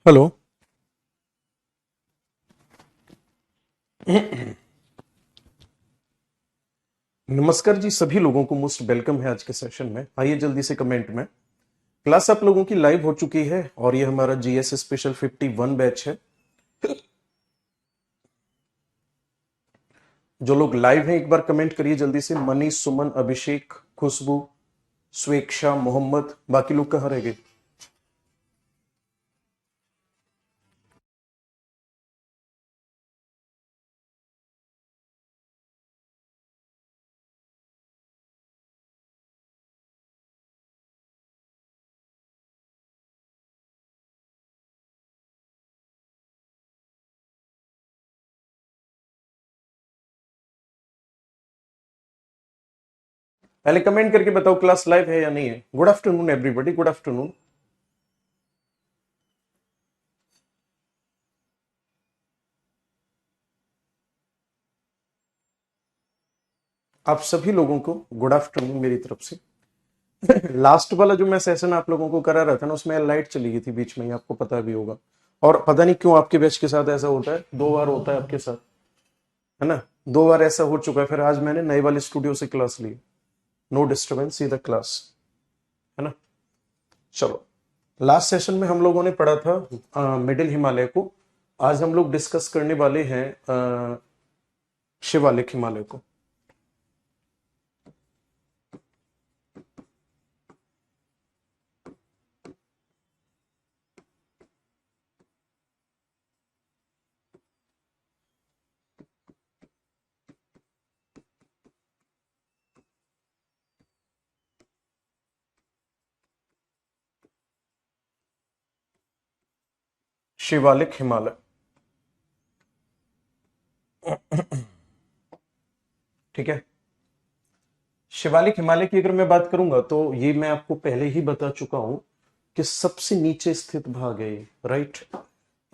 Hello. नमस्कार जी, सभी लोगों को मोस्ट वेलकम है आज के सेशन में। आइए जल्दी से कमेंट में। क्लास आप लोगों की लाइव हो चुकी है और ये हमारा जीएस स्पेशल 51 बैच है। जो लोग लाइव हैं एक बार कमेंट करिए जल्दी से। मनीष, सुमन, अभिषेक, खुशबू, स्वेक्षा, मोहम्मद, बाकी लोग कहाँ रह गए? पहले कमेंट करके बताओ क्लास लाइव है या नहीं है। Good afternoon everybody, good afternoon. आप सभी लोगों को गुड आफ्टरनून मेरी तरफ से। लास्ट वाला जो मैं सेशन आप लोगों को करा रहा था ना, उसमें लाइट चली गई थी बीच में ही, आपको पता भी होगा। और पता नहीं क्यों आपके बैच के साथ ऐसा होता है, 2 बार होता है आपके साथ, है ना। 2 बार ऐसा हो चुका है। फिर आज मैंने नए वाले स्टूडियो से क्लास ली। No disturbance, see the class, है ना। चलो, लास्ट सेशन में हम लोगों ने पढ़ा था मिडिल हिमालय को। आज हम लोग डिस्कस करने वाले हैं शिवालिक हिमालय को। शिवालिक हिमालय, ठीक है। शिवालिक हिमालय की अगर मैं बात करूंगा तो ये मैं आपको पहले ही बता चुका हूं कि सबसे नीचे स्थित भाग है ये, राइट।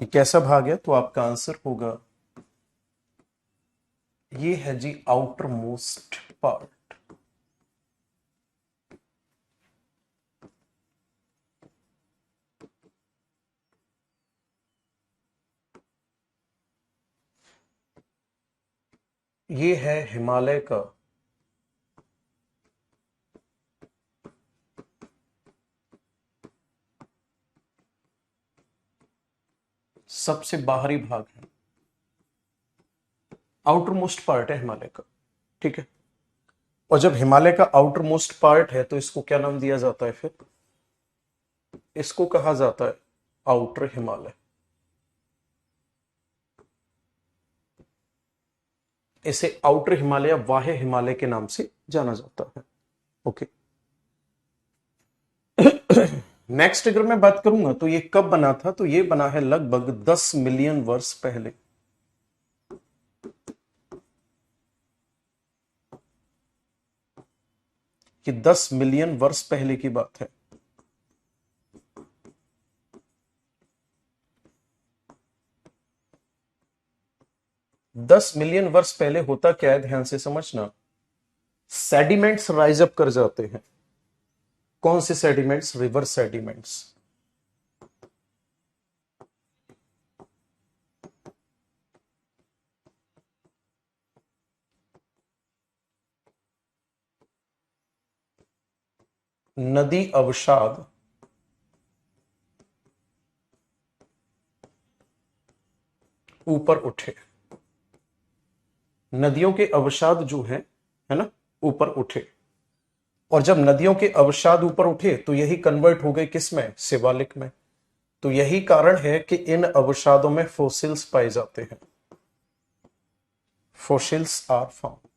ये कैसा भाग है? तो आपका आंसर होगा, ये है जी आउटर मोस्ट पार्ट। ये है हिमालय का सबसे बाहरी भाग है, आउटर मोस्ट पार्ट है हिमालय का, ठीक है। और जब हिमालय का आउटर मोस्ट पार्ट है तो इसको क्या नाम दिया जाता है फिर? इसको कहा जाता है आउटर हिमालय। इसे आउटर हिमालय या बाह्य हिमालय के नाम से जाना जाता है। ओके। नेक्स्ट अगर मैं बात करूंगा तो ये कब बना था, तो ये बना है लगभग 10 मिलियन वर्ष पहले। ये 10 मिलियन वर्ष पहले की बात है। 10 मिलियन वर्ष पहले होता क्या है, ध्यान से समझना। सेडिमेंट्स राइज अप कर जाते हैं। कौन से सेडिमेंट्स? River sediments. नदी अवसाद ऊपर उठे। नदियों के अवसाद जो है ना, ऊपर उठे। और जब नदियों के अवसाद ऊपर उठे तो यही कन्वर्ट हो गए किसमें? शिवालिक में। तो यही कारण है कि इन अवसादों में फोसिल्स पाए जाते हैं। Fossils are found.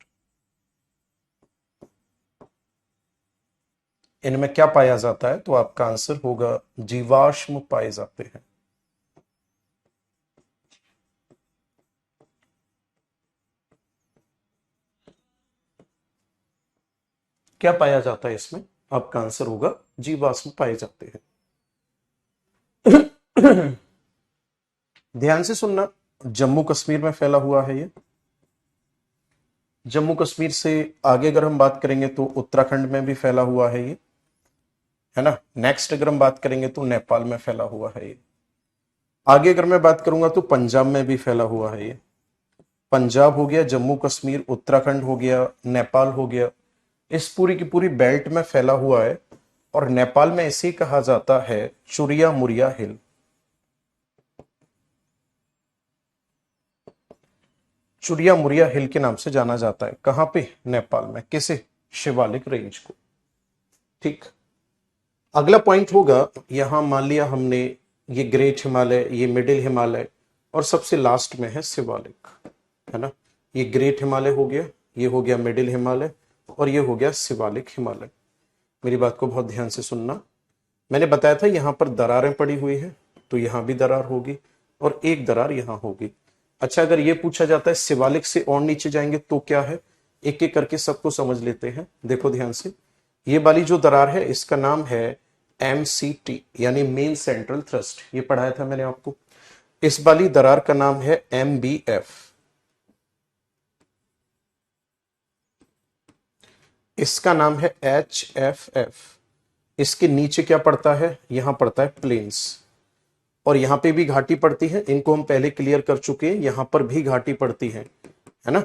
इनमें क्या पाया जाता है? तो आपका आंसर होगा जीवाश्म पाए जाते हैं। क्या पाया जाता है इसमें? आपका आंसर होगा जीवाश्म पाए जाते हैं। ध्यान से सुनना। जम्मू कश्मीर में फैला हुआ है ये। जम्मू कश्मीर से आगे अगर हम बात करेंगे तो उत्तराखंड में भी फैला हुआ है ये, है ना। नेक्स्ट अगर हम बात करेंगे तो नेपाल में फैला हुआ है ये। आगे अगर मैं बात करूंगा तो पंजाब में भी फैला हुआ है ये। पंजाब हो गया, जम्मू कश्मीर, उत्तराखंड हो गया, नेपाल हो गया, इस पूरी की पूरी बेल्ट में फैला हुआ है। और नेपाल में इसे कहा जाता है चुरिया मुरिया हिल। चुरिया मुरिया हिल के नाम से जाना जाता है। कहां पे? नेपाल में। किसे? शिवालिक रेंज को। ठीक। अगला पॉइंट होगा, यहां मान लिया हमने ये ग्रेट हिमालय, ये मिडिल हिमालय, और सबसे लास्ट में है शिवालिक, है ना। ये ग्रेट हिमालय हो गया, ये हो गया मिडिल हिमालय, और ये हो गया शिवालिक हिमालय। मेरी बात को बहुत ध्यान से सुनना। मैंने बताया था यहां पर दरारें पड़ी हुई है, तो यहां भी दरार होगी और एक दरार यहां होगी। अच्छा, अगर ये पूछा जाता है शिवालिक से और नीचे जाएंगे तो क्या है, एक एक करके सबको समझ लेते हैं। देखो ध्यान से, ये वाली जो दरार है इसका नाम है MCT, यानी मेन सेंट्रल थ्रस्ट। ये पढ़ाया था मैंने आपको। इस वाली दरार का नाम है MBF। इसका नाम है HFF। इसके नीचे क्या पड़ता है? यहां पड़ता है प्लेन्स, और यहां पे भी घाटी पड़ती है। इनको हम पहले क्लियर कर चुके हैं। यहां पर भी घाटी पड़ती है ना।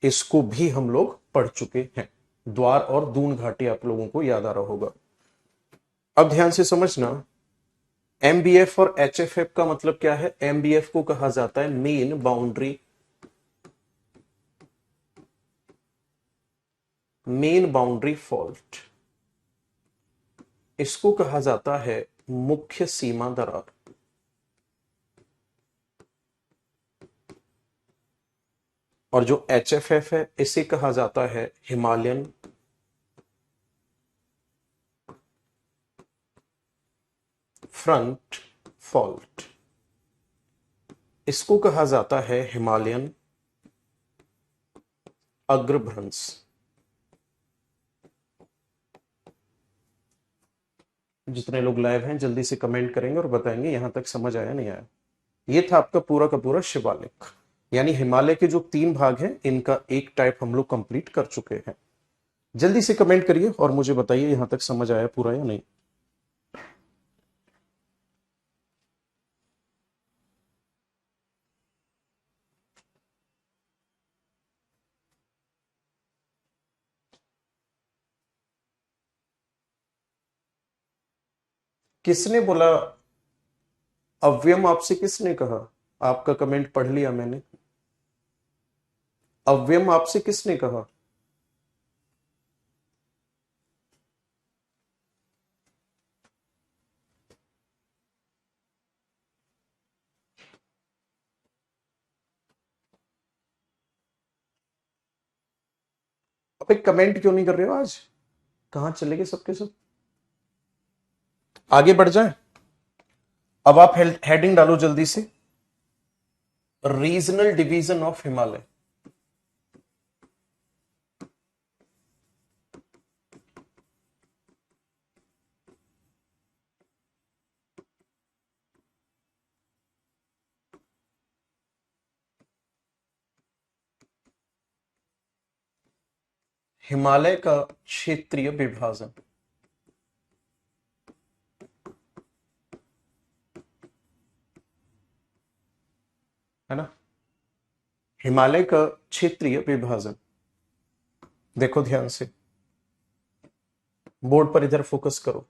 इसको भी हम लोग पढ़ चुके हैं। द्वार और दून घाटी आप लोगों को याद आ रहा होगा। अब ध्यान से समझना, MBF और HFF का मतलब क्या है? MBF को कहा जाता है मेन बाउंड्री फॉल्ट। इसको कहा जाता है मुख्य सीमा दरार। और जो HFF है इसे कहा जाता है हिमालयन फ्रंट फॉल्ट। इसको कहा जाता है हिमालयन अग्रभ्रंश। जितने लोग लाइव हैं जल्दी से कमेंट करेंगे और बताएंगे यहां तक समझ आया नहीं आया। ये था आपका पूरा का पूरा शिवालिक, यानी हिमालय के जो 3 भाग हैं इनका एक टाइप हम लोग कंप्लीट कर चुके हैं। जल्दी से कमेंट करिए और मुझे बताइए यहां तक समझ आया पूरा या नहीं। किसने बोला अव्ययम? आपसे किसने कहा? आपका कमेंट पढ़ लिया मैंने। अव्ययम आपसे किसने कहा? अब एक कमेंट क्यों नहीं कर रहे हो आज? कहां चले गए सबके सब? आगे बढ़ जाए। अब आप हेडिंग डालो जल्दी से, regional division of Himalaya. Himalaya का क्षेत्रीय विभाजन, है ना। हिमालय का क्षेत्रीय विभाजन, देखो ध्यान से, बोर्ड पर इधर फोकस करो।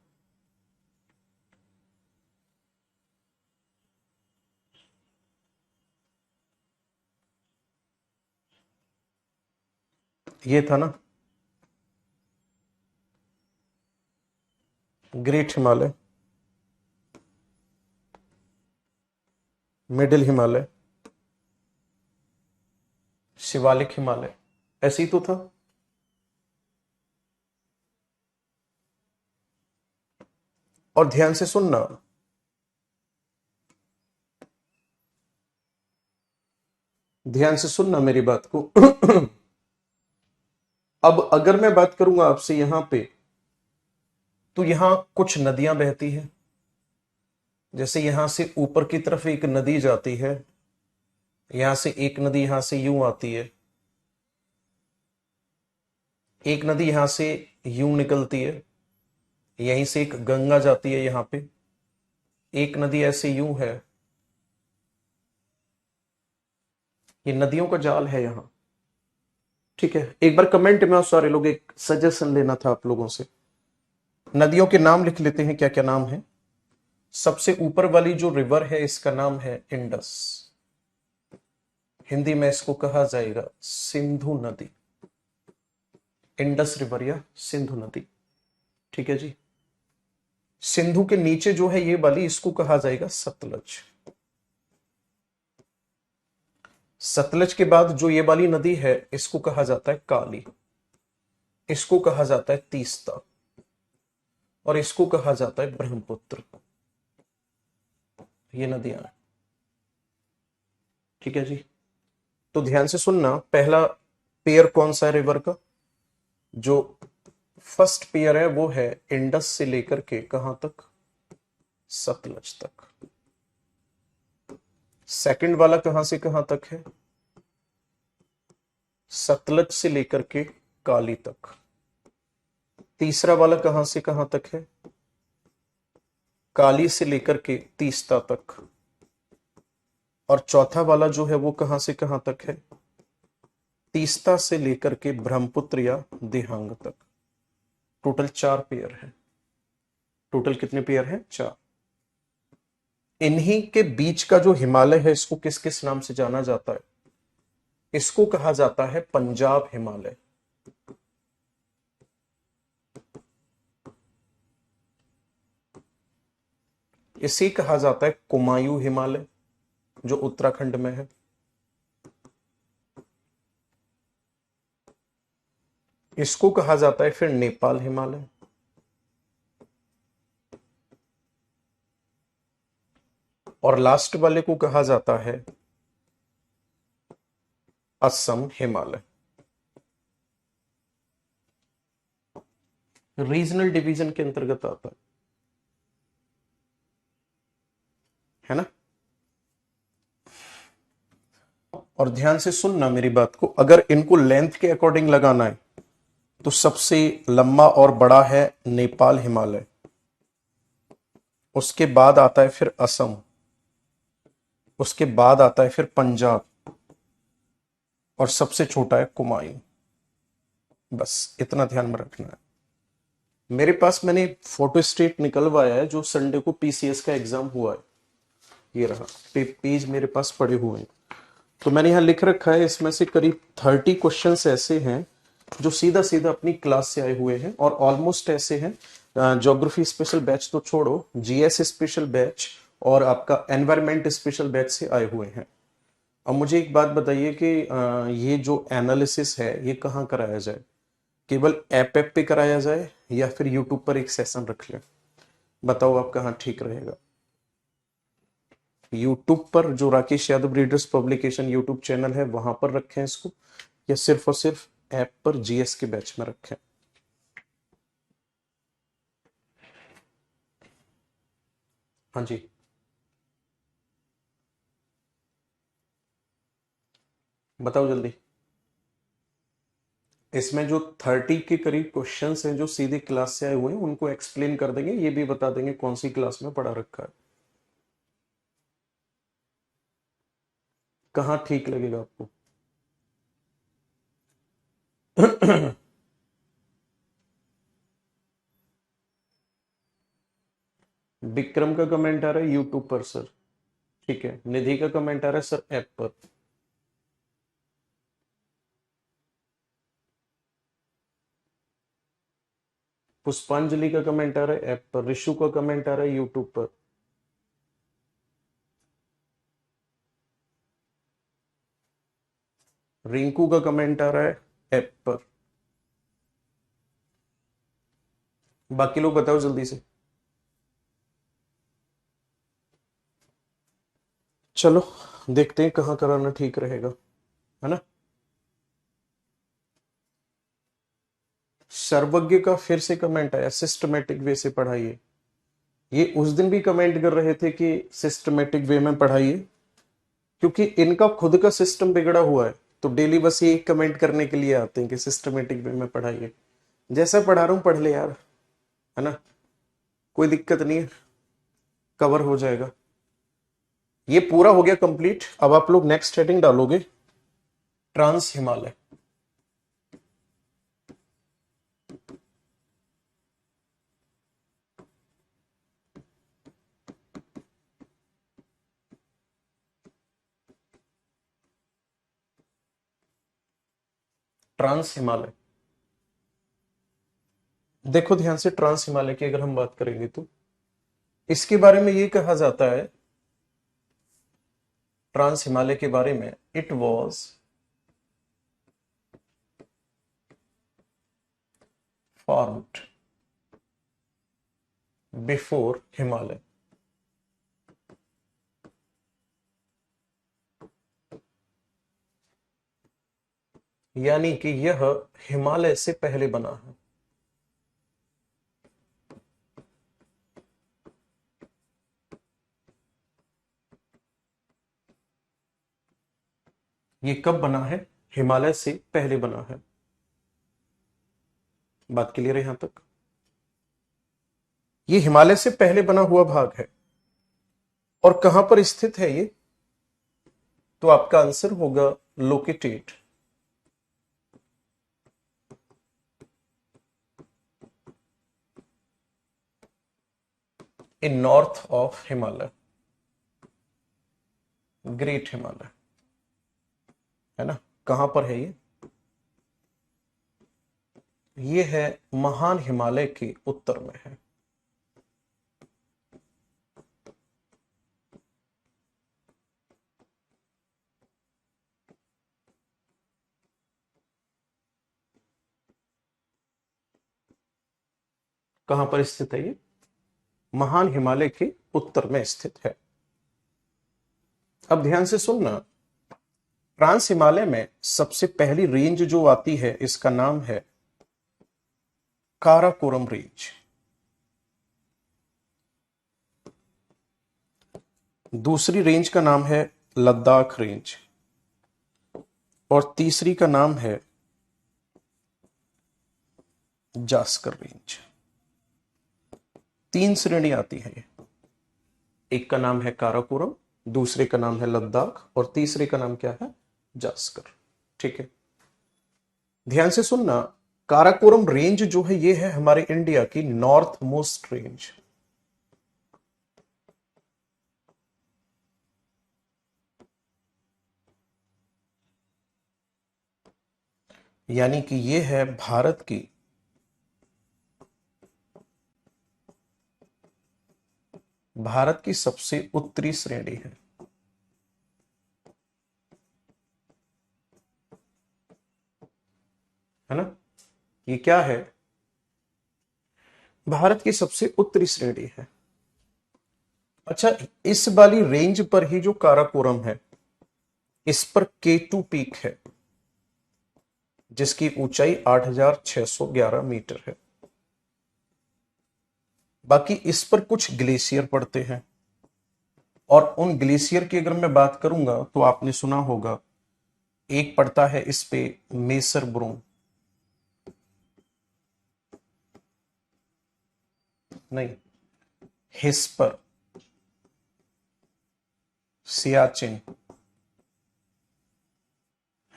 ये था ना ग्रेट हिमालय, मिडिल हिमालय, शिवालिक हिमालय, ऐसे ही तो था। और ध्यान से सुनना, ध्यान से सुनना मेरी बात को। अब अगर मैं बात करूंगा आपसे यहां पे, तो यहां कुछ नदियां बहती हैं। जैसे यहां से ऊपर की तरफ एक नदी जाती है, यहां से एक नदी यहां से यूं आती है, एक नदी यहां से यूं निकलती है, यहीं से एक गंगा जाती है यहां पे, एक नदी ऐसे यूं है, ये नदियों का जाल है यहां। ठीक है, एक बार कमेंट में सारे लोग एक सजेशन लेना था आप लोगों से। नदियों के नाम लिख लेते हैं, क्या क्या नाम है। सबसे ऊपर वाली जो रिवर है इसका नाम है इंडस, हिंदी में इसको कहा जाएगा सिंधु नदी, इंडस रिवर या सिंधु नदी। ठीक है जी। सिंधु के नीचे जो है ये वाली, इसको कहा जाएगा सतलज। सतलज के बाद जो ये वाली नदी है इसको कहा जाता है काली, इसको कहा जाता है तीस्ता, और इसको कहा जाता है ब्रह्मपुत्र। ये नदियां हैं। ठीक है जी। तो ध्यान से सुनना, पहला पेयर कौन सा है रिवर का, जो फर्स्ट पेयर है वो है इंडस से लेकर के कहां तक, सतलज तक। सेकंड वाला कहां से कहां तक है, सतलज से लेकर के काली तक। तीसरा वाला कहां से कहां तक है, काली से लेकर के तीस्ता तक। और चौथा वाला जो है वो कहां से कहां तक है, तीस्ता से लेकर के ब्रह्मपुत्र या दिहांग तक। टोटल 4 पेयर है। टोटल कितने पेयर हैं, 4। इन्हीं के बीच का जो हिमालय है इसको किस किस नाम से जाना जाता है, इसको कहा जाता है पंजाब हिमालय। इसे कहा जाता है कुमायूं हिमालय, जो उत्तराखंड में है। इसको कहा जाता है फिर नेपाल हिमालय। और लास्ट वाले को कहा जाता है असम हिमालय। रीजनल डिवीजन के अंतर्गत आता है ना। और ध्यान से सुनना मेरी बात को, अगर इनको लेंथ के अकॉर्डिंग लगाना है तो सबसे लंबा और बड़ा है नेपाल हिमालय, उसके बाद आता है फिर असम, उसके बाद आता है फिर पंजाब, और सबसे छोटा है कुमायूं। बस इतना ध्यान में रखना है। मेरे पास मैंने फोटो स्टेट निकलवाया है जो संडे को पीसीएस का एग्जाम हुआ है, ये रहा पेज मेरे पास पड़े हुए हैं। तो मैंने यहां लिख रखा है, इसमें से करीब 30 क्वेश्चंस ऐसे हैं जो सीधा सीधा अपनी क्लास से आए हुए हैं, और ऑलमोस्ट ऐसे हैं ज्योग्राफी स्पेशल बैच तो छोड़ो, जीएस स्पेशल बैच और आपका एनवायरमेंट स्पेशल बैच से आए हुए हैं। अब मुझे एक बात बताइए कि ये जो एनालिसिस है ये कहाँ कराया जाए, केवल ऐप पे कराया जाए या फिर यूट्यूब पर एक सेशन रख लें, बताओ आप कहाँ ठीक रहेगा। यूट्यूब पर जो Rakesh Yadav readers publication YouTube channel है वहां पर रखें इसको, या सिर्फ और सिर्फ ऐप पर जीएस के बैच में रखें। हाँ जी, बताओ जल्दी। इसमें जो 30 के करीब क्वेश्चंस हैं जो सीधे क्लास से आए हुए हैं उनको एक्सप्लेन कर देंगे, ये भी बता देंगे कौन सी क्लास में पढ़ा रखा है, कहाँ ठीक लगेगा आपको। विक्रम का कमेंट आ रहा है यूट्यूब पर सर। ठीक है, निधि का कमेंट आ रहा है सर ऐप पर। पुष्पांजलि का कमेंट आ रहा है ऐप पर, ऋषु का कमेंट आ रहा है यूट्यूब पर। रिंकू का कमेंट आ रहा है ऐप पर। बाकी लोग बताओ जल्दी से। चलो देखते हैं कहाँ कराना ठीक रहेगा, है ना। सर्वज्ञ का फिर से कमेंट आया, सिस्टमेटिक वे से पढ़ाइए। ये उस दिन भी कमेंट कर रहे थे कि सिस्टमेटिक वे में पढ़ाइए, क्योंकि इनका खुद का सिस्टम बिगड़ा हुआ है, तो डेली बस ये कमेंट करने के लिए आते हैं कि सिस्टमेटिक वे में पढ़ाइए। जैसा पढ़ा रहा हूं पढ़ ले यार, है ना, कोई दिक्कत नहीं है, कवर हो जाएगा। ये पूरा हो गया कंप्लीट। अब आप लोग नेक्स्ट हेडिंग डालोगे, ट्रांस हिमालय। ट्रांस हिमालय, देखो ध्यान से, ट्रांस हिमालय की अगर हम बात करेंगे तो इसके बारे में ये कहा जाता है, ट्रांस हिमालय के बारे में, it was formed before Himalaya. यानी कि यह हिमालय से पहले बना है। ये कब बना है? हिमालय से पहले बना है। बात क्लियर है यहां तक? ये हिमालय से पहले बना हुआ भाग है। और कहां पर स्थित है ये? तो आपका आंसर होगा located in north of Himalaya, great Himalaya, है ना। कहां पर है ये? ये है महान हिमालय के उत्तर में है। कहां पर स्थित है ये? महान हिमालय के उत्तर में स्थित है। अब ध्यान से सुनना, ट्रांस हिमालय में सबसे पहली रेंज जो आती है इसका नाम है काराकोरम रेंज। दूसरी रेंज का नाम है लद्दाख रेंज। और तीसरी का नाम है जास्कर रेंज। तीन श्रेणी आती है ये। एक का नाम है काराकोरम, दूसरे का नाम है लद्दाख, और तीसरे का नाम क्या है? जास्कर। ठीक है, ध्यान से सुनना, काराकोरम रेंज जो है ये है हमारे इंडिया की नॉर्थ मोस्ट रेंज। यानी कि ये है भारत की सबसे उत्तरी श्रेणी है ना। ये क्या है? भारत की सबसे उत्तरी श्रेणी है। अच्छा, इस वाली रेंज पर ही जो काराकोरम है, इस पर K2 पीक है जिसकी ऊंचाई 8,611 मीटर है। बाकी इस पर कुछ ग्लेशियर पड़ते हैं, और उन ग्लेशियर की अगर मैं बात करूंगा तो आपने सुना होगा, एक पड़ता है इस पे मेसर ब्रूम, नहीं, हिस्पर, सियाचिन,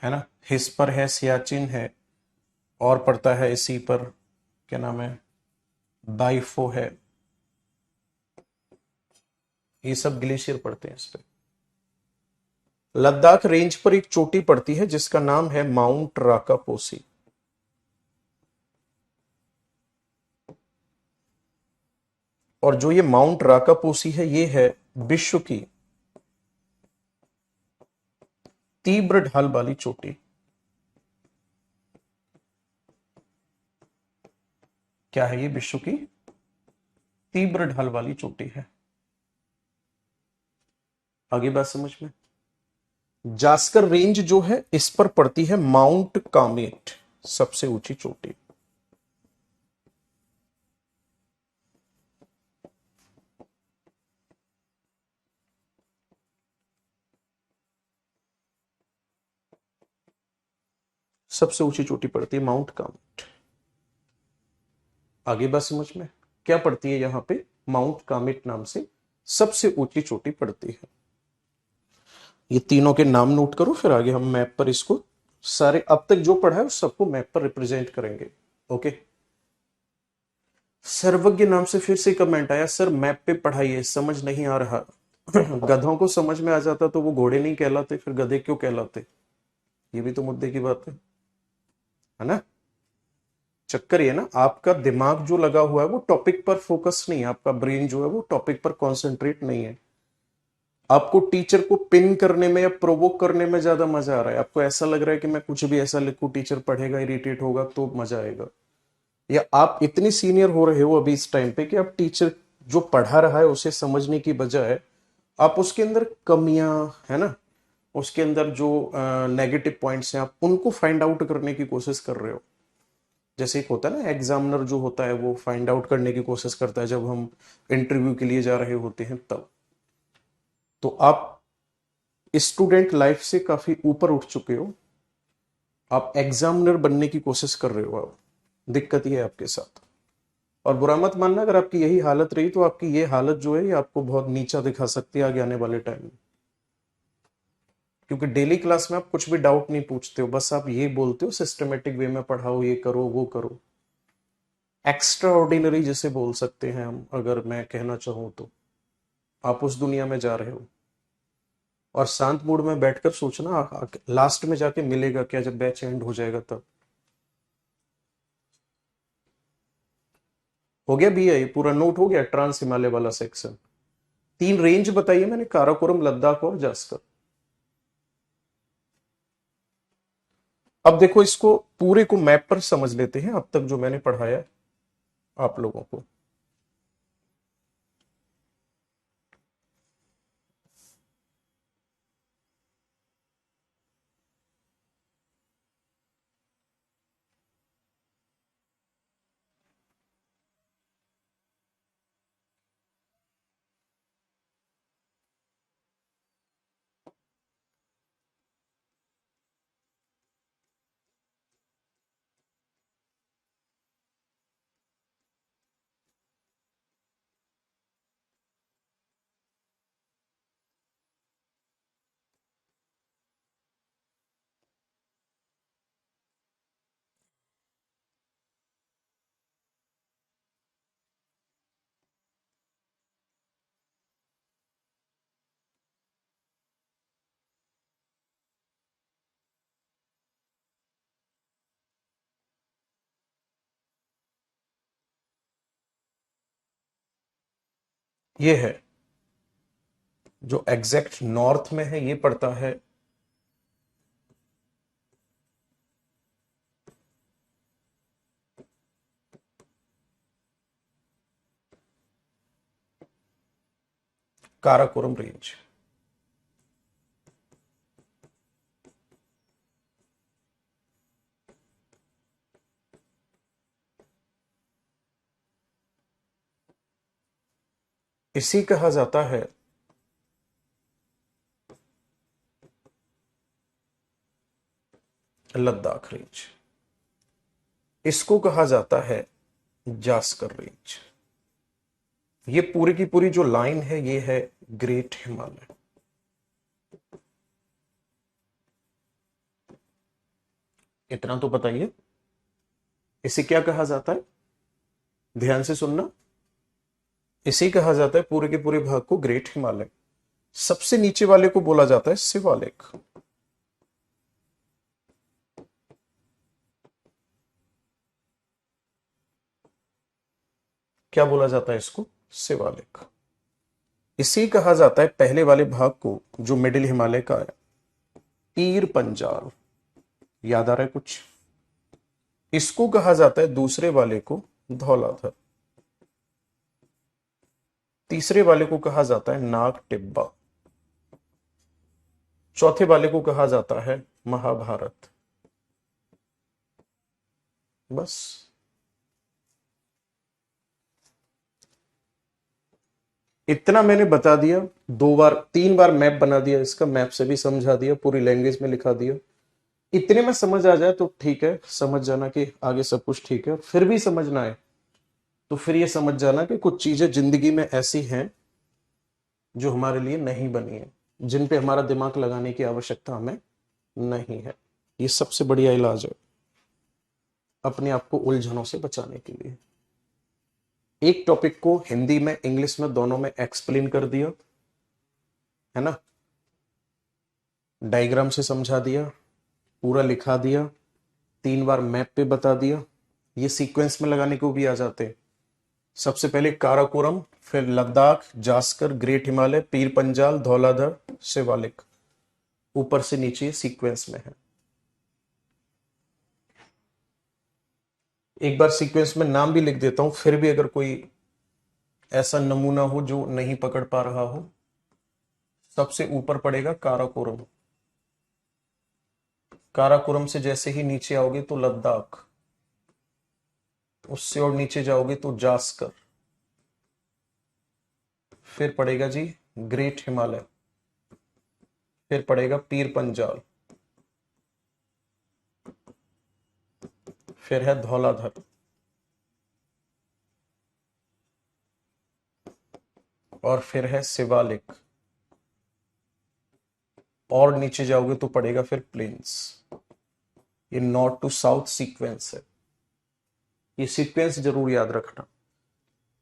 है ना। हिस्पर है, सियाचिन है, और पड़ता है इसी पर, क्या नाम है, दाइफो है। ये सब ग्लेशियर पड़ते हैं इस पे। लद्दाख रेंज पर एक चोटी पड़ती है जिसका नाम है माउंट राकापोसी। और जो ये माउंट राकापोसी है, ये है विश्व की तीव्र ढाल वाली चोटी। क्या है ये? विश्व की तीव्र ढाल वाली चोटी है। आगे बात समझ में। जास्कर रेंज जो है इस पर पड़ती है माउंट कामेट, सबसे ऊंची चोटी। सबसे ऊंची चोटी पड़ती है माउंट कामेट। आगे बात समझ में। क्या पड़ती है यहां पे? माउंट कामेट नाम से सबसे ऊंची चोटी पड़ती है। ये तीनों के नाम नोट करो, फिर आगे हम मैप पर इसको सारे अब तक जो पढ़ा है उस सबको मैप पर रिप्रेजेंट करेंगे। ओके। सर्वज्ञ नाम से फिर से कमेंट आया, सर मैप पे पढ़ाइए, समझ नहीं आ रहा। गधों को समझ में आ जाता तो वो घोड़े नहीं कहलाते, फिर गधे क्यों कहलाते? ये भी तो मुद्दे की बात है ना। चक्कर ये ना, आपका दिमाग जो लगा हुआ है वो टॉपिक पर फोकस नहीं है, आपका ब्रेन जो है वो टॉपिक पर कॉन्सेंट्रेट नहीं है। आपको टीचर को पिन करने में या प्रोवोक करने में ज्यादा मजा आ रहा है। आपको ऐसा लग रहा है कि मैं कुछ भी ऐसा लिखूं टीचर पढ़ेगा, इरिटेट होगा, तो मजा आएगा। या आप इतने सीनियर हो रहे हो अभी इस टाइम पे कि आप टीचर जो पढ़ा रहा है उसे समझने की बजाय आप उसके अंदर कमियां, है ना, उसके अंदर जो नेगेटिव पॉइंट्स हैं आप उनको फाइंड आउट करने की कोशिश कर रहे हो। जैसे एक होता है ना, एग्जामिनर जो होता है वो फाइंड आउट करने की कोशिश करता है जब हम इंटरव्यू के लिए जा रहे होते हैं तब। तो आप स्टूडेंट लाइफ से काफी ऊपर उठ चुके हो, आप एग्जामिनर बनने की कोशिश कर रहे हो। अब दिक्कत ये है आपके साथ। और बुरा मत मानना, अगर आपकी यही हालत रही तो आपकी ये हालत जो है ये आपको बहुत नीचा दिखा सकती है आगे आने वाले टाइम में। क्योंकि डेली क्लास में आप कुछ भी डाउट नहीं पूछते हो, बस आप ये बोलते हो सिस्टमेटिक वे में पढ़ाओ, ये करो वो करो। एक्स्ट्रा ऑर्डिनरी जिसे बोल सकते हैं हम, अगर मैं कहना चाहूं तो आप उस दुनिया में जा रहे हो। और शांत मूड में बैठकर सोचना लास्ट में जाके मिलेगा क्या, जब बैच एंड हो जाएगा तब। हो गया BI पूरा नोट हो गया, ट्रांस हिमालय वाला सेक्शन। 3 रेंज बताइए मैंने, काराकोरम, लद्दाख और जास्कर। अब देखो इसको पूरे को मैप पर समझ लेते हैं, अब तक जो मैंने पढ़ाया आप लोगों को। ये है जो एग्जैक्ट नॉर्थ में है, ये पड़ता है काराकोरम रेंज। इसी कहा जाता है लद्दाख रेंज, इसको कहा जाता है जास्कर रेंज। ये पूरी की पूरी जो लाइन है ये है ग्रेट हिमालय। इतना तो बताइए, इसे क्या कहा जाता है? ध्यान से सुनना, इसे कहा जाता है पूरे के पूरे भाग को ग्रेट हिमालय। सबसे नीचे वाले को बोला जाता है शिवालिक। क्या बोला जाता है इसको? शिवालिक। इसी कहा जाता है पहले वाले भाग को जो मिडिल हिमालय का है, पीर पंजाल। याद आ रहा है कुछ? इसको कहा जाता है दूसरे वाले को धौलाधर। तीसरे वाले को कहा जाता है नाग टिब्बा। चौथे वाले को कहा जाता है महाभारत। बस इतना मैंने बता दिया। 2 बार 3 बार मैप बना दिया, इसका मैप से भी समझा दिया, पूरी लैंग्वेज में लिखा दिया। इतने में समझ आ जाए तो ठीक है, समझ जाना कि आगे सब कुछ ठीक है। फिर भी समझना है तो फिर ये समझ जाना कि कुछ चीजें जिंदगी में ऐसी हैं जो हमारे लिए नहीं बनी है, जिन पे हमारा दिमाग लगाने की आवश्यकता हमें नहीं है। ये सबसे बढ़िया इलाज है अपने आप को उलझनों से बचाने के लिए। एक टॉपिक को हिंदी में इंग्लिश में दोनों में एक्सप्लेन कर दिया, है ना, डायग्राम से समझा दिया, पूरा लिखा दिया, 3 बार मैप पे बता दिया। ये सीक्वेंस में लगाने को भी आ जाते हैं। सबसे पहले काराकोरम, फिर लद्दाख, जास्कर, ग्रेट हिमालय, पीर पंजाल, धौलाधर, शिवालिक, ऊपर से नीचे सीक्वेंस में है। एक बार सीक्वेंस में नाम भी लिख देता हूं, फिर भी अगर कोई ऐसा नमूना हो जो नहीं पकड़ पा रहा हो। सबसे ऊपर पड़ेगा काराकोरम, काराकोरम से जैसे ही नीचे आओगे तो लद्दाख, उससे और नीचे जाओगे तो जास्कर, फिर पड़ेगा जी ग्रेट हिमालय, फिर पड़ेगा पीर पंजाल, फिर है धौलाधर, और फिर है शिवालिक, और नीचे जाओगे तो पड़ेगा फिर प्लेन्स। ये नॉर्थ टू साउथ सीक्वेंस है। ये सीक्वेंस जरूर याद रखना।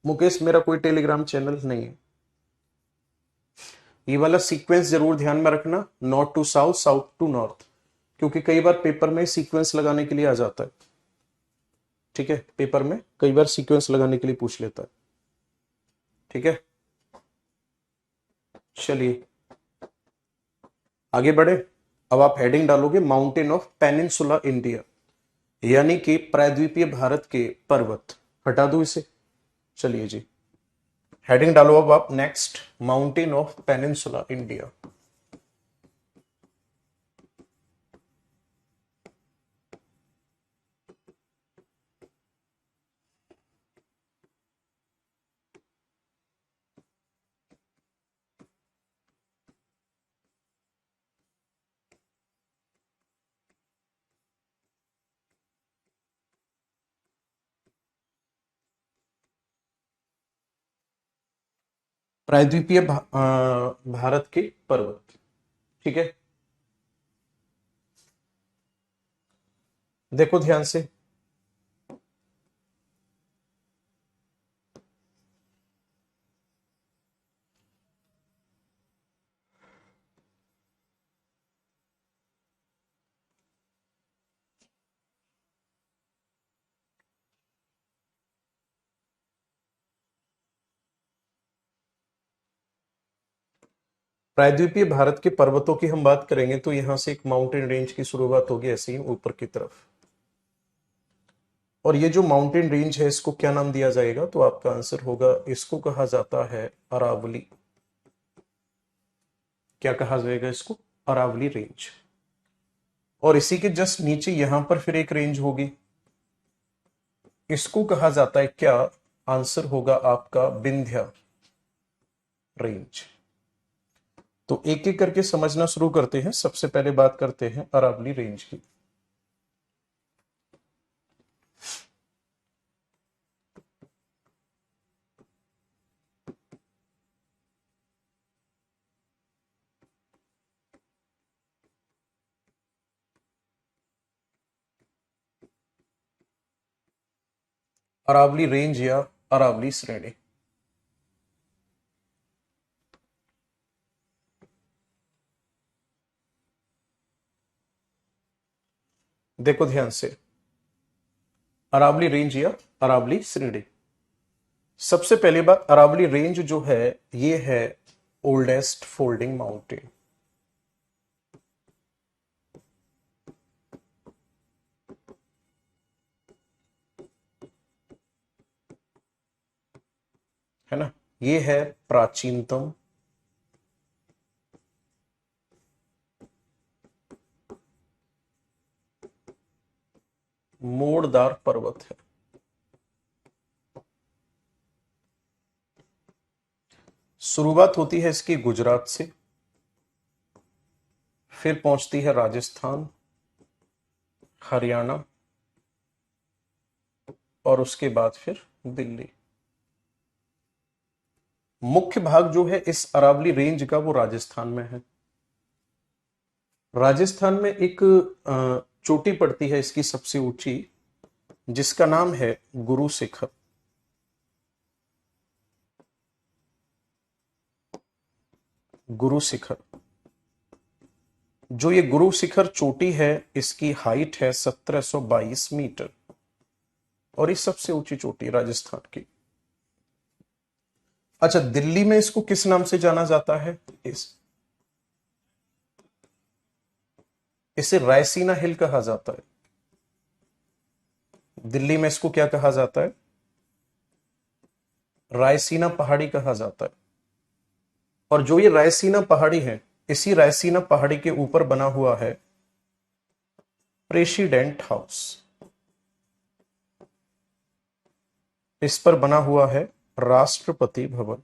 मुकेश, मेरा कोई टेलीग्राम चैनल नहीं है। ये वाला सीक्वेंस जरूर ध्यान में रखना, north to south, south to north, क्योंकि कई बार पेपर में सीक्वेंस लगाने के लिए आ जाता है। ठीक है, पेपर में कई बार सीक्वेंस लगाने के लिए पूछ लेता है। ठीक है, चलिए आगे बढ़े। अब आप हेडिंग डालोगे माउंटेन ऑफ पेनिनसुला इंडिया, यानी कि प्रायद्वीपीय भारत के पर्वत। हटा दो इसे। चलिए जी, हेडिंग डालो अब आप next, mountain of peninsula India. प्रायद्वीपीय भारत के पर्वत। ठीक है, देखो ध्यान से। प्रायद्वीपीय भारत के पर्वतों की हम बात करेंगे तो यहां से एक माउंटेन रेंज की शुरुआत होगी ऐसे ही ऊपर की तरफ। और ये जो माउंटेन रेंज है इसको क्या नाम दिया जाएगा, तो आपका आंसर होगा, इसको कहा जाता है अरावली। क्या कहा जाएगा इसको? अरावली रेंज। और इसी के जस्ट नीचे यहां पर फिर एक रेंज होगी, इसको कहा जाता है क्या? आंसर होगा आपका विंध्य रेंज। तो एक एक करके समझना शुरू करते हैं। सबसे पहले बात करते हैं अरावली रेंज की। अरावली रेंज या अरावली श्रेणी। देखो ध्यान से, अरावली रेंज या अरावली श्रेणी। सबसे पहली बात, अरावली रेंज जो है ये है ओल्डेस्ट फोल्डिंग माउंटेन। है ना, ये है प्राचीनतम, मोड़दार पर्वत है। शुरुआत होती है इसकी गुजरात से, फिर पहुंचती है राजस्थान, हरियाणा, और उसके बाद फिर दिल्ली। मुख्य भाग जो है इस अरावली रेंज का वो राजस्थान में है। राजस्थान में एक चोटी पड़ती है इसकी सबसे ऊंची, जिसका नाम है गुरु शिखर। गुरु शिखर। जो ये गुरु शिखर चोटी है, इसकी हाइट है 1722 मीटर, और ये सबसे ऊंची चोटी राजस्थान की। अच्छा, दिल्ली में इसको किस नाम से जाना जाता है? इसे रायसीना हिल कहा जाता है। दिल्ली में इसको क्या कहा जाता है? रायसीना पहाड़ी कहा जाता है। और जो ये रायसीना पहाड़ी है, इसी रायसीना पहाड़ी के ऊपर बना हुआ है प्रेसिडेंट हाउस। इस पर बना हुआ है राष्ट्रपति भवन।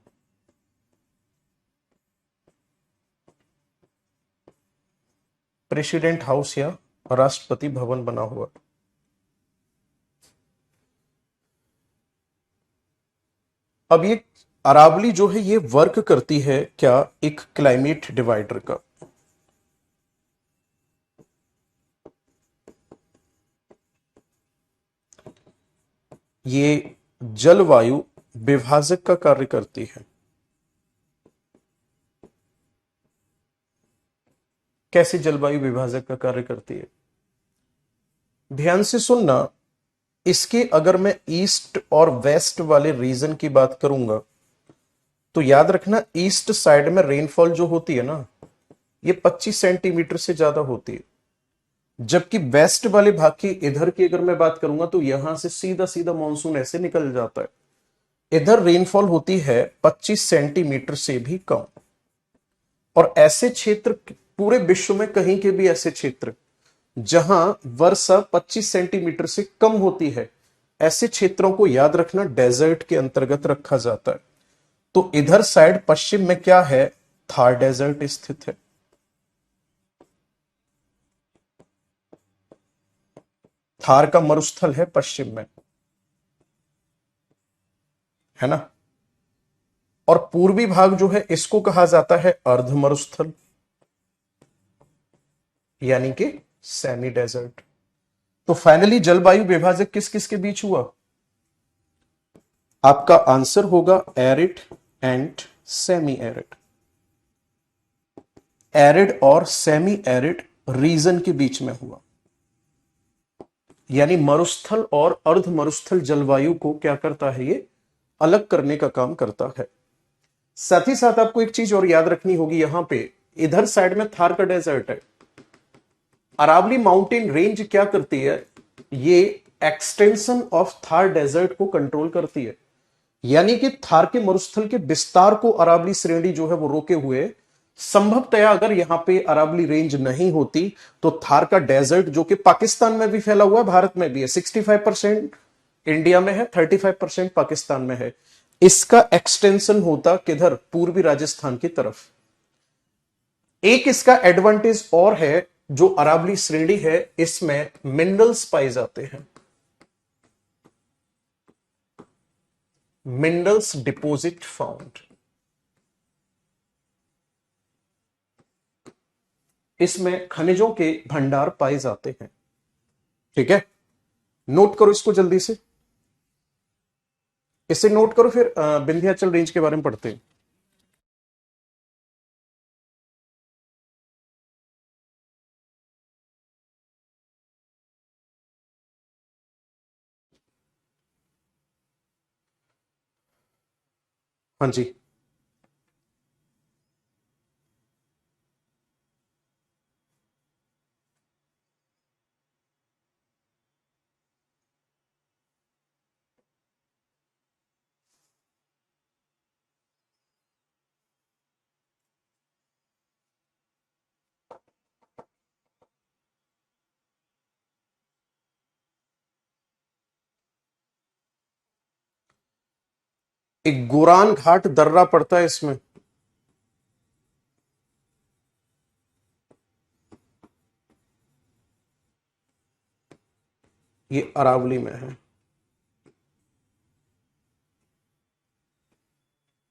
प्रेसिडेंट हाउस या राष्ट्रपति भवन बना हुआ। अब ये अरावली जो है, ये वर्क करती है क्या? एक क्लाइमेट डिवाइडर का। ये जलवायु विभाजक का कार्य करती है। कैसे जलवायु विभाजक का कार्य करती है? ध्यान से सुनना। इसके अगर मैं ईस्ट और वेस्ट वाले रीजन की बात करूंगा, तो याद रखना ईस्ट साइड में रेनफॉल जो होती है ना, ये 25 सेंटीमीटर से ज्यादा होती है। जबकि वेस्ट वाले भाग की, इधर की अगर मैं बात करूंगा, तो यहां से सीधा सीधा मानसून ऐसे निकल जाता है। इधर रेनफॉल होती है 25 सेंटीमीटर से भी कम। और ऐसे क्षेत्र पूरे विश्व में कहीं के भी ऐसे क्षेत्र जहां वर्षा 25 सेंटीमीटर से कम होती है, ऐसे क्षेत्रों को याद रखना डेजर्ट के अंतर्गत रखा जाता है। तो इधर साइड पश्चिम में क्या है? थार डेजर्ट स्थित है। थार का मरुस्थल है पश्चिम में, है ना। और पूर्वी भाग जो है, इसको कहा जाता है अर्ध मरुस्थल, यानी कि सेमी डेजर्ट। तो फाइनली जलवायु विभाजक किस किस के बीच हुआ? आपका आंसर होगा arid and semi arid. Arid और सेमी एरिड रीजन के बीच में हुआ। यानी मरुस्थल और अर्ध मरुस्थल जलवायु को क्या करता है? ये अलग करने का काम करता है। साथ ही साथ आपको एक चीज और याद रखनी होगी, यहां पे इधर साइड में थार का डेजर्ट है। अरावली माउंटेन रेंज क्या करती है? ये एक्सटेंशन ऑफ थार डेजर्ट को कंट्रोल करती है। यानी कि थार के मरुस्थल के विस्तार को अरावली श्रेणी जो है वो रोके हुए। संभवतया अगर यहां पे अरावली रेंज नहीं होती, तो थार का डेजर्ट जो कि पाकिस्तान में भी फैला हुआ है, भारत में भी है, 65% इंडिया में है, 35% पाकिस्तान में है, इसका एक्सटेंशन होता किधर? पूर्वी राजस्थान की तरफ। एक इसका एडवांटेज और है, जो अरावली श्रेणी है, इसमें मिनरल्स पाए जाते हैं। Minerals deposit found. इसमें खनिजों के भंडार पाए जाते हैं। ठीक है, नोट करो इसको जल्दी से। इसे नोट करो, फिर विंध्याचल रेंज के बारे में पढ़ते हैं। हाँ जी। एक गोरान घाट दर्रा पड़ता है इसमें। ये अरावली में है।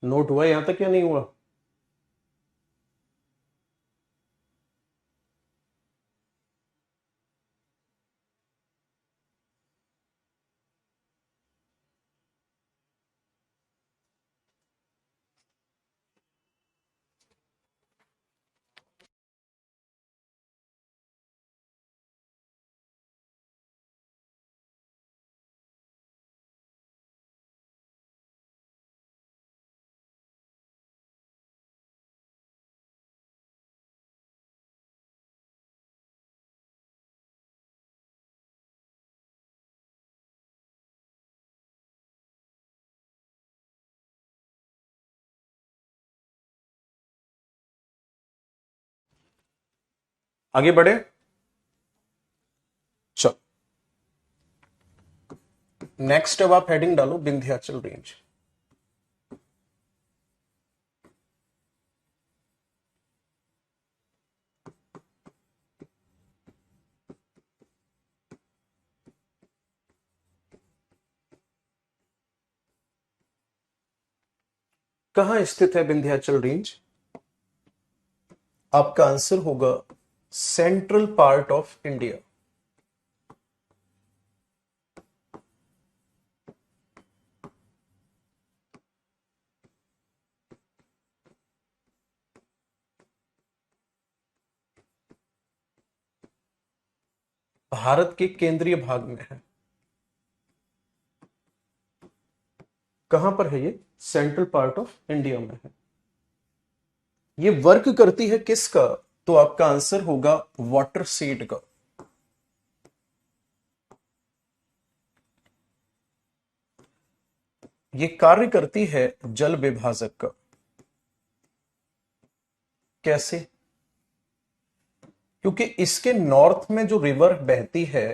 नोट हुआ, यहां तक या नहीं हुआ? आगे बढ़े। चलो नेक्स्ट अब आप हेडिंग डालो विंध्याचल रेंज। कहां स्थित है विंध्याचल रेंज? आपका आंसर होगा central part of India. Bharat के केंद्रीय भाग में है। कहां पर है ये? सेंट्रल पार्ट ऑफ इंडिया में है। ये वर्क करती है किसका? तो आपका आंसर होगा वाटर सीड का। ये कार्य करती है जल विभाजक का। कैसे? क्योंकि इसके नॉर्थ में जो रिवर बहती है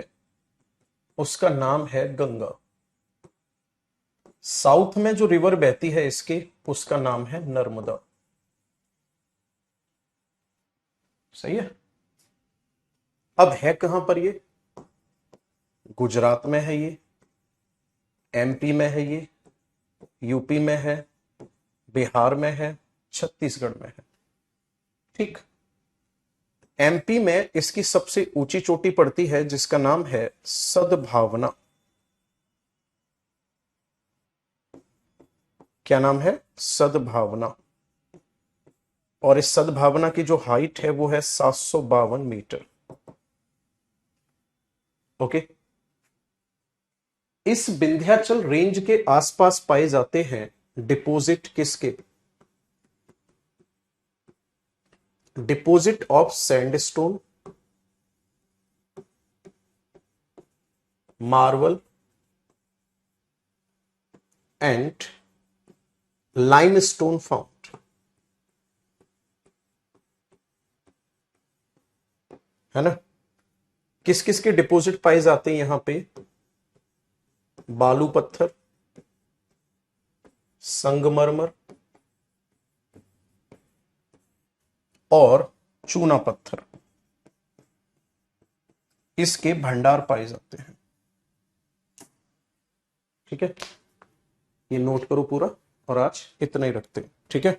उसका नाम है गंगा। साउथ में जो रिवर बहती है इसके, उसका नाम है नर्मदा। सही है। अब है कहां पर ये? गुजरात में है ये, एमपी में है ये, यूपी में है, बिहार में है, छत्तीसगढ़ में है। ठीक। एमपी में इसकी सबसे ऊंची चोटी पड़ती है जिसका नाम है सद्भावना। क्या नाम है? सद्भावना। और इस सद्भावना की जो हाइट है वो है 752 मीटर। ओके। इस विंध्याचल रेंज के आसपास पाए जाते हैं डिपॉजिट किसके? Deposit of sandstone, marble and limestone found. है ना? किस किस के डिपॉजिट पाए जाते हैं यहां पे? बालू पत्थर, संगमरमर और चूना पत्थर, इसके भंडार पाए जाते हैं। ठीक है, ये नोट करो पूरा और आज इतना ही रखते हैं। ठीक है।